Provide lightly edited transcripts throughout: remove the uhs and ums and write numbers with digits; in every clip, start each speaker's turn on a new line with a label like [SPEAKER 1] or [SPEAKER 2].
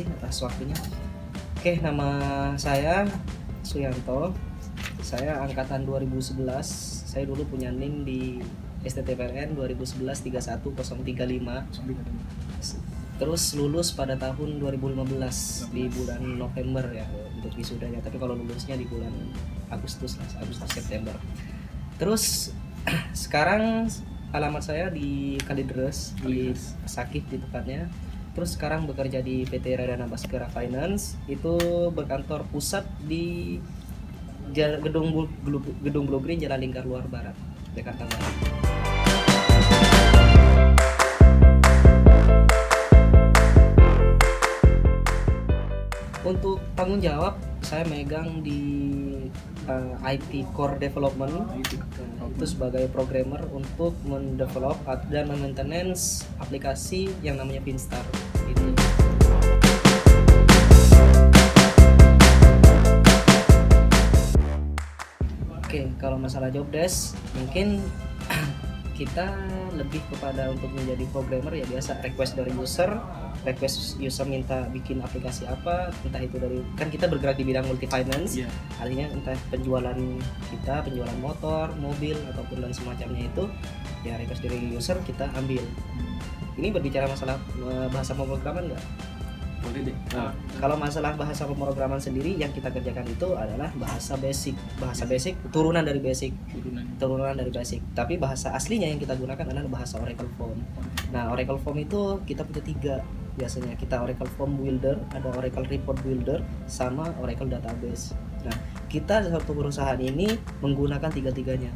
[SPEAKER 1] kasih atas waktunya. Oke, nama saya Suyanto. Saya angkatan 2011. Saya dulu punya NIM di STTPLN 2011 31035. Terus lulus pada tahun 2015 di bulan November ya untuk wisudanya. Tapi kalau lulusnya di bulan Agustus September. Terus sekarang alamat saya di Kalideres, di Sakit di tepatnya. Terus sekarang bekerja di PT Radana Bhaskara Finance, itu berkantor pusat di Gedung Blue Green Jalan Lingkar Luar Barat, Jakarta Barat. Untuk tanggung jawab, saya megang di IT Core Development, itu sebagai programmer untuk mendevelop dan maintenance aplikasi yang namanya Finstar. Gitu. Oke, kalau masalah job desk, mungkin kita lebih kepada untuk menjadi programmer ya biasa request dari request user minta bikin aplikasi apa, entah itu dari, kan kita bergerak di bidang multi finance, artinya entah penjualan motor, mobil ataupun dan semacamnya itu ya request dari user kita ambil. Ini berbicara masalah bahasa pemrograman nggak?
[SPEAKER 2] Boleh deh.
[SPEAKER 1] Kalau masalah bahasa pemrograman sendiri yang kita kerjakan itu adalah bahasa basic turunan dari basic. Tapi bahasa aslinya yang kita gunakan adalah bahasa Oracle Form. Nah, Oracle Form itu kita punya 3 biasanya. Kita Oracle Form Builder, ada Oracle Report Builder, sama Oracle Database. Nah, kita satu perusahaan ini menggunakan 3-tiganya.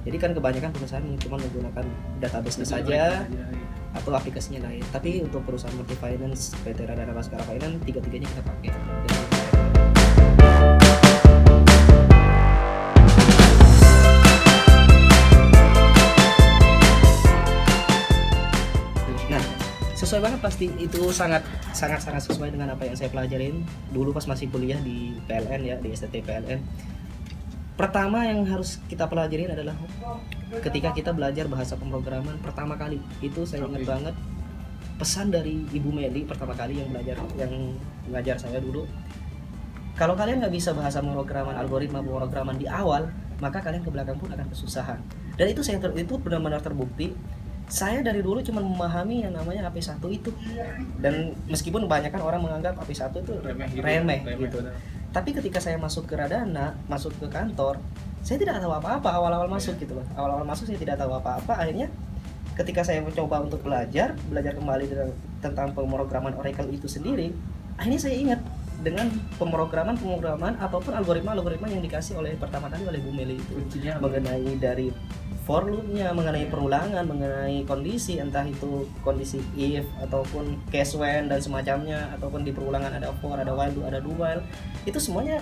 [SPEAKER 1] Jadi kan kebanyakan perusahaan cuma menggunakan database saja atau aplikasinya lain. Tapi untuk perusahaan multi finance PT Radana Bhaskara Finance 3-tiganya kita pakai. Nah, sesuai banget pasti, itu sangat sesuai dengan apa yang saya pelajarin dulu pas masih kuliah di PLN ya, di STT PLN. Pertama yang harus kita pelajarin adalah ketika kita belajar bahasa pemrograman pertama kali, itu saya ingat banget pesan dari Ibu Meli pertama kali yang mengajar saya dulu. Kalau kalian nggak bisa bahasa pemrograman, algoritma pemrograman di awal, maka kalian ke belakang pun akan kesusahan. Dan itu itu benar-benar terbukti. Saya dari dulu cuma memahami yang namanya AP1 itu. Dan meskipun kebanyakan orang menganggap AP1 itu remeh gitu. Tapi ketika saya masuk ke Radana, masuk ke kantor, saya tidak tahu apa-apa awal-awal masuk gitu loh. Awal-awal masuk saya tidak tahu apa-apa. Akhirnya ketika saya mencoba untuk belajar kembali tentang pemrograman Oracle itu sendiri, akhirnya saya ingat dengan pemrograman ataupun algoritma yang dikasih pertama kali oleh Bu Meli itu. Mengenai dari for loop-nya, mengenai perulangan, mengenai kondisi, entah itu kondisi if ataupun case when dan semacamnya, ataupun di perulangan ada for, ada while, ada do while, itu semuanya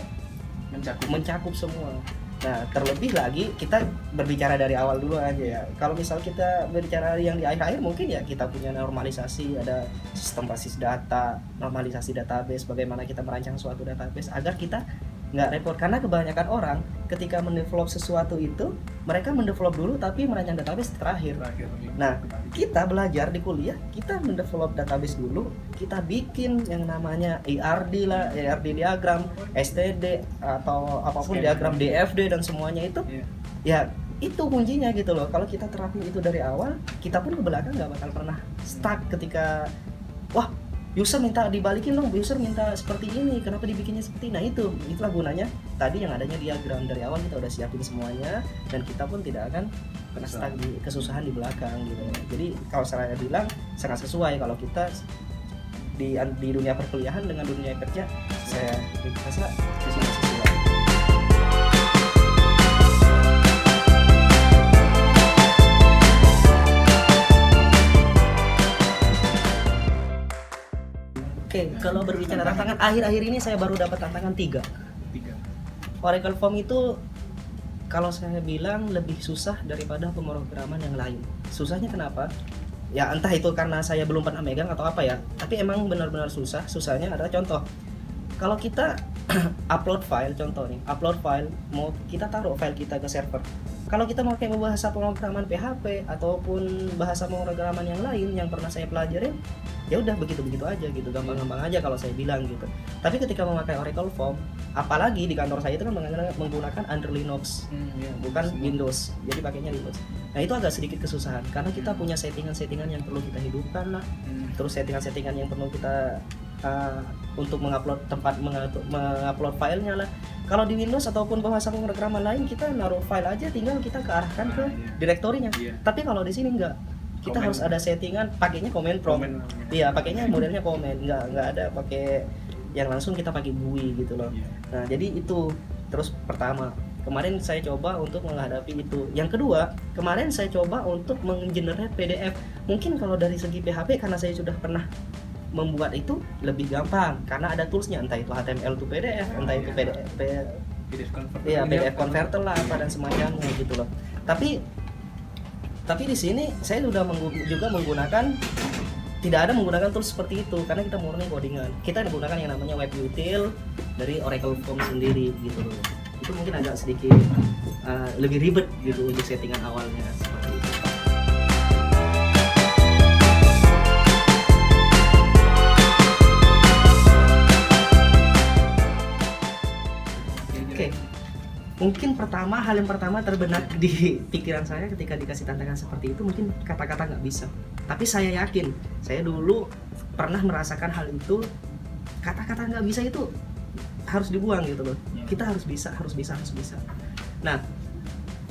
[SPEAKER 1] mencakup semua. Nah, terlebih lagi kita berbicara dari awal dulu aja ya. Kalau misal kita berbicara yang di akhir-akhir, mungkin ya kita punya normalisasi, ada sistem basis data, normalisasi database, bagaimana kita merancang suatu database agar kita nggak repot. Karena kebanyakan orang ketika mendevelop sesuatu itu, mereka mendevelop dulu tapi merancang database terakhir. Nah, kita belajar di kuliah, kita mendevelop database dulu, kita bikin yang namanya ERD lah, ERD diagram, STD atau apapun diagram DFD dan semuanya itu, ya itu kuncinya gitu loh. Kalau kita terapin itu dari awal, kita pun ke belakang nggak bakal pernah stuck ketika wah, user minta dibalikin dong, user minta seperti ini, kenapa dibikinnya seperti ini? Nah itulah gunanya tadi yang adanya diagram. Dari awal kita udah siapin semuanya dan kita pun tidak akan pernah stuck di kesusahan di belakang gitu. Jadi kalau saya bilang sangat sesuai kalau kita di dunia perkuliahan dengan dunia kerja, saya rasa sesuai. Oke, kalau berbicara tantangan, akhir-akhir ini saya baru dapat tantangan 3. Oracle Form itu kalau saya bilang lebih susah daripada pemrograman yang lain. Susahnya kenapa? Ya entah itu karena saya belum pernah megang atau apa ya, tapi emang benar-benar susah. Susahnya adalah contoh, Kalau kita upload file, contoh nih, upload file, mau kita taruh file kita ke server. Kalau kita mau pakai bahasa pemrograman PHP ataupun bahasa pemrograman yang lain yang pernah saya pelajarin, ya udah begitu-begitu aja gitu, gampang-gampang aja kalau saya bilang gitu. Tapi ketika memakai Oracle Form, apalagi di kantor saya itu kan menggunakan under Linux, bukan Windows, jadi pakainya Linux. Nah itu agak sedikit kesusahan karena kita punya settingan-settingan yang perlu kita hidupkan lah, terus settingan-settingan yang perlu kita untuk mengupload mengupload filenya lah. Kalau di Windows ataupun bahasa pemrograman lain kita naruh file aja, tinggal kita kearahkan ke direktorinya. Tapi kalau di sini enggak, kita harus ada settingan, pakainya command prompt. Iya, pakainya modelnya command, enggak ada pakai yang langsung kita pakai GUI gitu loh. Nah jadi itu terus pertama. Kemarin saya coba untuk menghadapi itu. Yang kedua, kemarin saya coba untuk menggenerate PDF. Mungkin kalau dari segi PHP karena saya sudah pernah membuat itu lebih gampang karena ada toolsnya, entah itu HTML to PDF, entah itu PDF converter lah apa dan semacamnya gitu loh. Tapi di sini saya sudah juga menggunakan, tidak ada menggunakan tools seperti itu karena kita murni codingan. Kita menggunakan yang namanya web util dari Oracle Form sendiri gitu loh. Itu mungkin agak sedikit lebih ribet gitu untuk settingan awalnya seperti itu. Oke. Mungkin hal yang pertama terbenak di pikiran saya ketika dikasih tantangan seperti itu mungkin kata-kata nggak bisa. Tapi saya yakin, saya dulu pernah merasakan hal itu, kata-kata nggak bisa itu harus dibuang gitu loh. Kita harus bisa. Nah,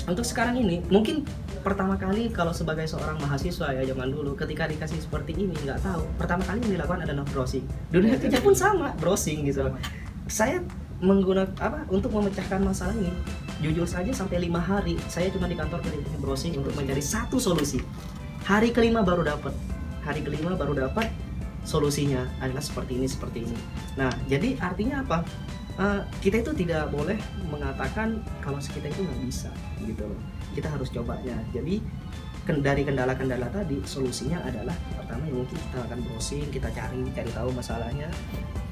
[SPEAKER 1] untuk sekarang ini mungkin pertama kali kalau sebagai seorang mahasiswa ya zaman dulu ketika dikasih seperti ini nggak tahu, pertama kali yang dilakukan adalah browsing. Dunia kerja pun sama, browsing gitu loh. Saya menggunakan untuk memecahkan masalah ini, jujur saja sampai 5 hari saya cuma di kantor browsing untuk mencari satu solusi. Hari kelima baru dapat solusinya adalah seperti ini. Nah jadi artinya apa? Kita itu tidak boleh mengatakan kalau kita itu nggak bisa gitu loh. Kita harus cobanya. Jadi dari kendala-kendala tadi solusinya adalah pertama ya mungkin kita akan browsing, kita cari tahu masalahnya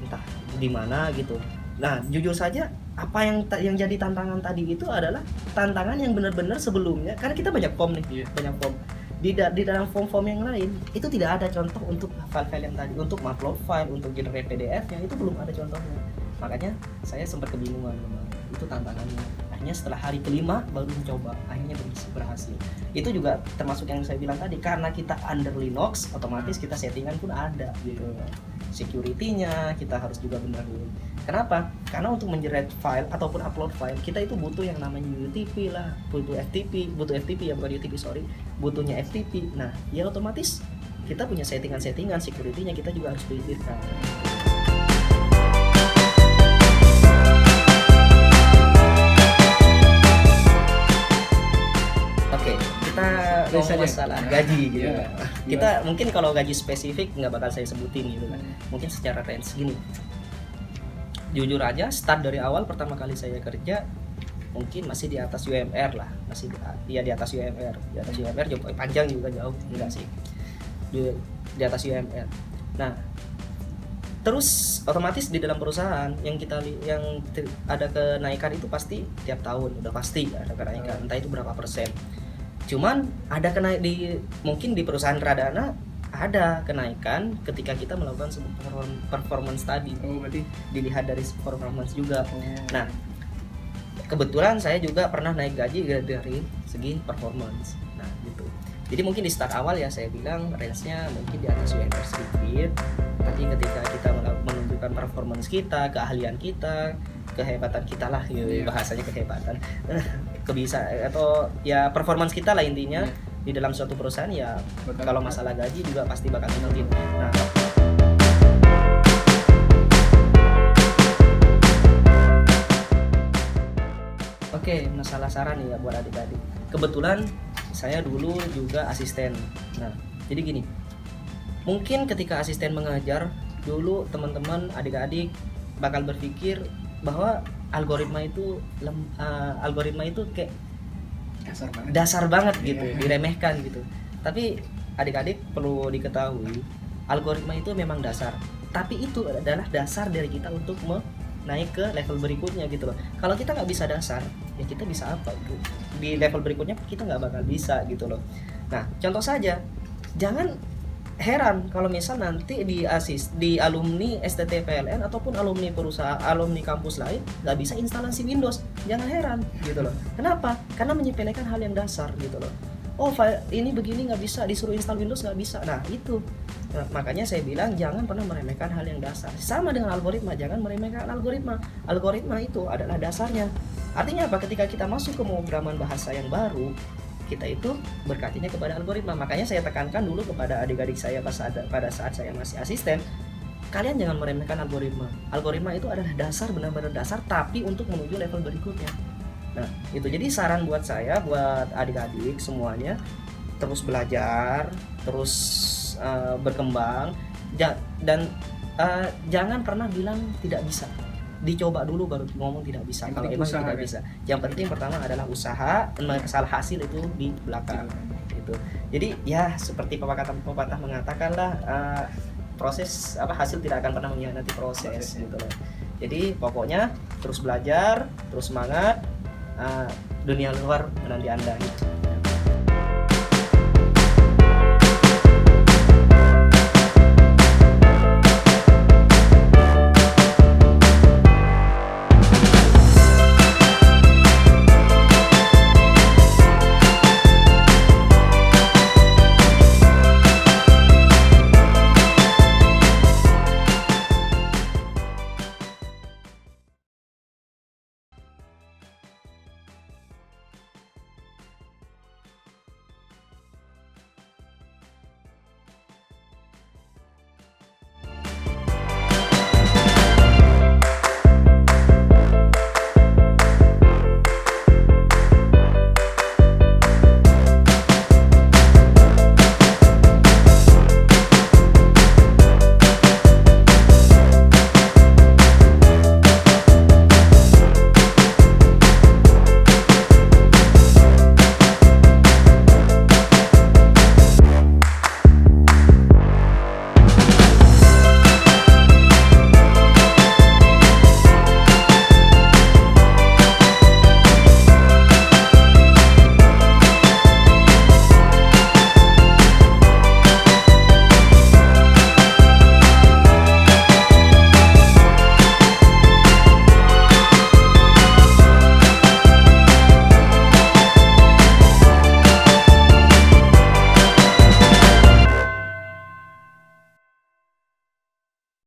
[SPEAKER 1] entah di mana gitu. Nah, jujur saja apa yang jadi tantangan tadi itu adalah tantangan yang benar-benar sebelumnya karena kita banyak form nih, banyak form. Di dalam form-form yang lain itu tidak ada contoh untuk file-file yang tadi, untuk upload file, untuk generate PDF yang itu belum ada contohnya. Makanya saya sempat kebingungan memang. Itu tantangannya. Akhirnya setelah hari kelima baru mencoba, akhirnya berhasil. Itu juga termasuk yang saya bilang tadi, karena kita under Linux, otomatis kita settingan pun ada gitu. Security-nya kita harus juga benerin. Kenapa? Karena untuk menjerat file ataupun upload file kita itu butuh yang namanya UTP lah, butuh FTP ya, bukan UTP sorry, butuhnya FTP. Nah, ya otomatis kita punya settingan security-nya kita juga harus pikirkan. Oke, kita ngomong masalah gaji gitu. Kita mungkin kalau gaji spesifik nggak bakal saya sebutin gitu kan. Mungkin secara range gini. Jujur aja, start dari awal pertama kali saya kerja mungkin masih di atas UMR lah, di atas UMR. Di atas UMR jauh panjang juga jauh, enggak sih. Di atas UMR. Nah, terus otomatis di dalam perusahaan yang ada kenaikan itu pasti tiap tahun, udah pasti ada kenaikan, entah itu berapa persen. Cuman ada mungkin di perusahaan Radana ada kenaikan ketika kita melakukan sebuah performance study.
[SPEAKER 2] Berarti
[SPEAKER 1] dilihat dari performance juga. Nah, kebetulan saya juga pernah naik gaji dari segi performance. Nah, gitu. Jadi mungkin di start awal ya saya bilang range-nya mungkin di atas UMR sedikit. Tapi ketika kita menunjukkan performance kita, keahlian kita, kehebatan kita lah, bahasanya kehebatan. Atau ya performance kita lah intinya. Di dalam suatu perusahaan ya kalau masalah gaji juga pasti bakal tinggi. Nah, oke, masalah saran nih ya buat adik-adik. Kebetulan saya dulu juga asisten. Nah, jadi gini. Mungkin ketika asisten mengajar dulu teman-teman adik-adik bakal berpikir bahwa algoritma itu kayak dasar banget gitu, diremehkan gitu. Tapi adik-adik perlu diketahui, algoritma itu memang dasar. tapi itu adalah dasar dari kita untuk naik ke level berikutnya gitu loh. Kalau kita nggak bisa dasar, ya kita bisa apa gitu? Di level berikutnya kita nggak bakal bisa gitu loh. Nah, contoh saja, jangan heran kalau misal nanti di alumni STT PLN ataupun alumni perusahaan, alumni kampus lain nggak bisa instalasi Windows. Jangan heran gitu loh. Kenapa? Karena menyepelekan hal yang dasar gitu loh. Oh, file ini begini nggak bisa, disuruh install Windows nggak bisa. Nah itu, nah, makanya saya bilang jangan pernah meremehkan hal yang dasar. Sama dengan algoritma, jangan meremehkan algoritma. Algoritma itu adalah dasarnya. Artinya apa? Ketika kita masuk ke pemrograman bahasa yang baru, kita itu berkatinya kepada algoritma. Makanya saya tekankan dulu kepada adik-adik saya pada saat saya masih asisten, kalian jangan meremehkan algoritma. Algoritma itu adalah dasar, benar-benar dasar, tapi untuk menuju level berikutnya. Nah, itu jadi saran buat saya, buat adik-adik semuanya, terus belajar, terus berkembang, dan jangan pernah bilang tidak bisa. Dicoba dulu baru ngomong tidak bisa. Kalau emang tidak bisa, yang penting pertama adalah usaha, masalah hasil itu di belakang. Gitu. Jadi ya seperti pepatah mengatakan lah, proses hasil tidak akan pernah mengkhianati proses gitu loh. Jadi pokoknya terus belajar, terus semangat. Dunia luar menanti Anda gitu.